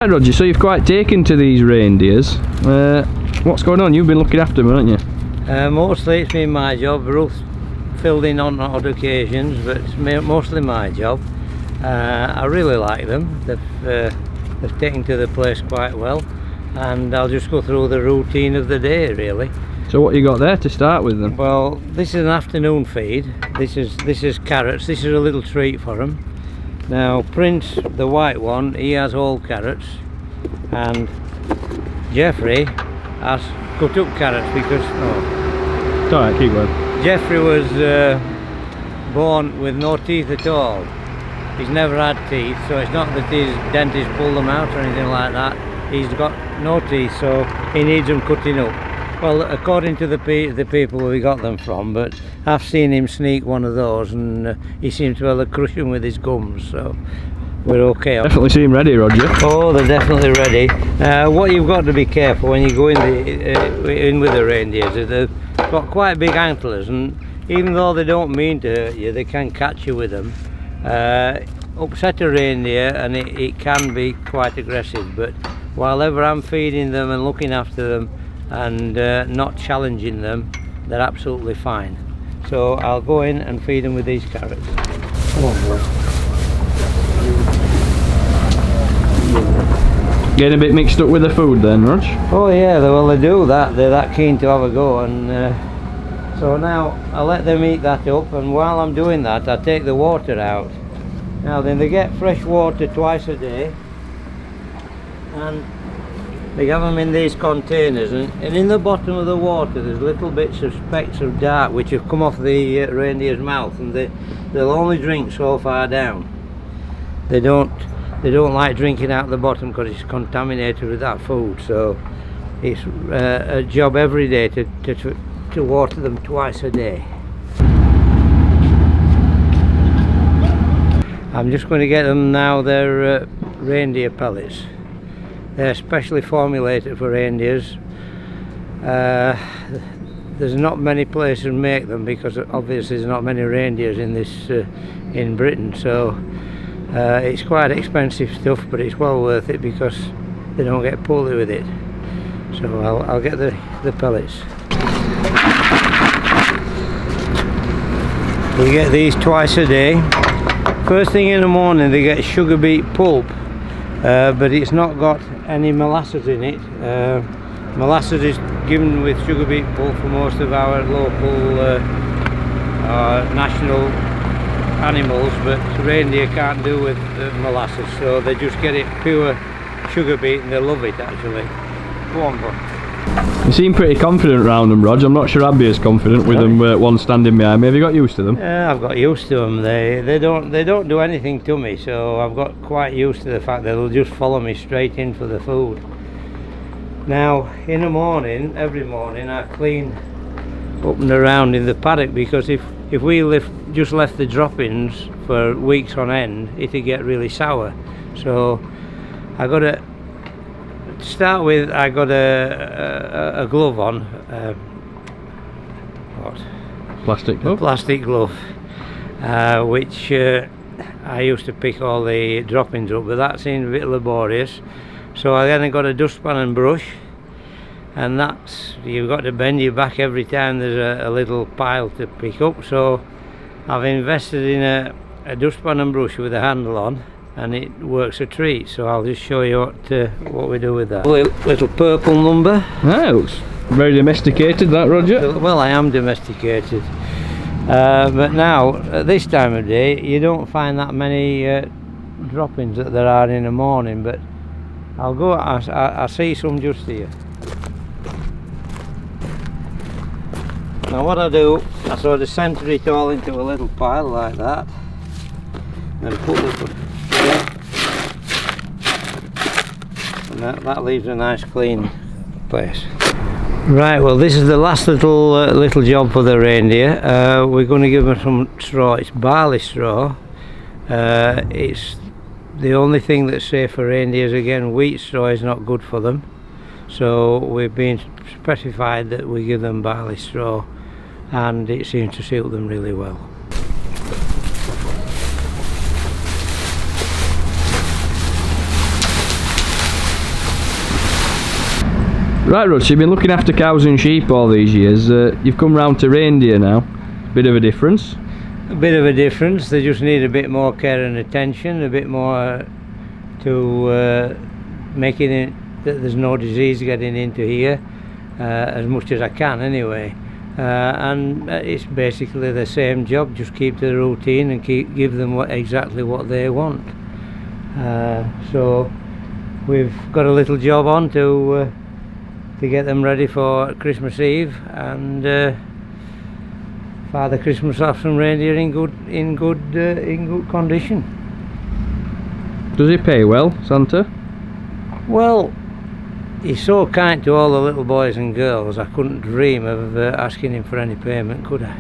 Right, Roger, so you've quite taken to these reindeers. What's going on? You've been looking after them, haven't you? Mostly it's been my job. Ruth filled in on odd occasions, but it's mostly my job. I really like them. They've taken to the place quite well, and I'll just go through the routine of the day really. So what you got there to start with then? Well, this is an afternoon feed. This is carrots. This is a little treat for them. Now Prince, the white one, he has all carrots, and Jeffrey has cut up carrots because It's alright, keep going. Jeffrey was born with no teeth at all. He's never had teeth, so it's not that his dentist pulled them out or anything like that. He's got no teeth, so he needs them cutting up. Well, according to the people we got them from, but I've seen him sneak one of those, and he seems to be able to crush them with his gums, so we're okay. Definitely seem ready, Roger. Oh, they're definitely ready. What you've got to be careful when you go in with the reindeers is they've got quite big antlers, and even though they don't mean to hurt you, they can catch you with them. Upset a reindeer, and it can be quite aggressive, but while ever I'm feeding them and looking after them and not challenging them, they're absolutely fine. So I'll go in and feed them with these carrots. Getting a bit mixed up with the food then, Rog? Oh yeah, well they do that. They're that keen to have a go, and so now I let them eat that up, and while I'm doing that I take the water out. Now then, they get fresh water twice a day, and they have them in these containers, and in the bottom of the water there's little bits of specks of dark which have come off the reindeer's mouth, and they'll only drink so far down. They don't like drinking out the bottom because it's contaminated with that food, so it's a job every day to water them twice a day. I'm just going to get them now their reindeer pellets. They're specially formulated for reindeers. There's not many places to make them because obviously there's not many reindeers in Britain, so it's quite expensive stuff, but it's well worth it because they don't get poorly with it. So I'll get the pellets. We get these twice a day. First thing in the morning they get sugar beet pulp, but it's not got any molasses in it. Molasses is given with sugar beet pulp for most of our local national animals, but reindeer can't do with molasses, so they just get it pure sugar beet, and they love it actually. Go on, bud. You seem pretty confident around them, Rog. I'm not sure I'd be as confident with them one standing behind me. Have you got used to them? Yeah, I've got used to them. They don't do anything to me, so I've got quite used to the fact that they'll just follow me straight in for the food. Now in the morning, every morning I clean up and around in the paddock, because if we just left the droppings for weeks on end, it'd get really sour. So I got to start with. I got a glove on. What? Plastic glove? A plastic glove, which I used to pick all the droppings up, but that seemed a bit laborious. So I then got a dustpan and brush, and you've got to bend your back every time there's a little pile to pick up. So I've invested in a dustpan and brush with a handle on, and it works a treat. So I'll just show you what we do with that. Little purple number. Ah, it looks very domesticated, that, Roger. Well, I am domesticated, but now at this time of day you don't find that many droppings that there are in the morning, but I'll go. I see some just here. Now what I do, I sort of centre it all into a little pile like that, and put and that leaves a nice clean place. Right, well this is the last little job for the reindeer. We're going to give them some straw. It's barley straw. It's the only thing that's safe for reindeers. Again, wheat straw is not good for them, so we've been specified that we give them barley straw, and it seems to suit them really well. Right, Rod, so you've been looking after cows and sheep all these years. You've come round to reindeer now. Bit of a difference. A bit of a difference. They just need a bit more care and attention, a bit more to making it that there's no disease getting into here, as much as I can anyway. And it's basically the same job, just keep to the routine and give them exactly what they want. So we've got a little job on to get them ready for Christmas Eve and Father Christmas off some reindeer in good condition. Does he pay well, Santa? Well, he's so kind to all the little boys and girls, I couldn't dream of asking him for any payment, could I?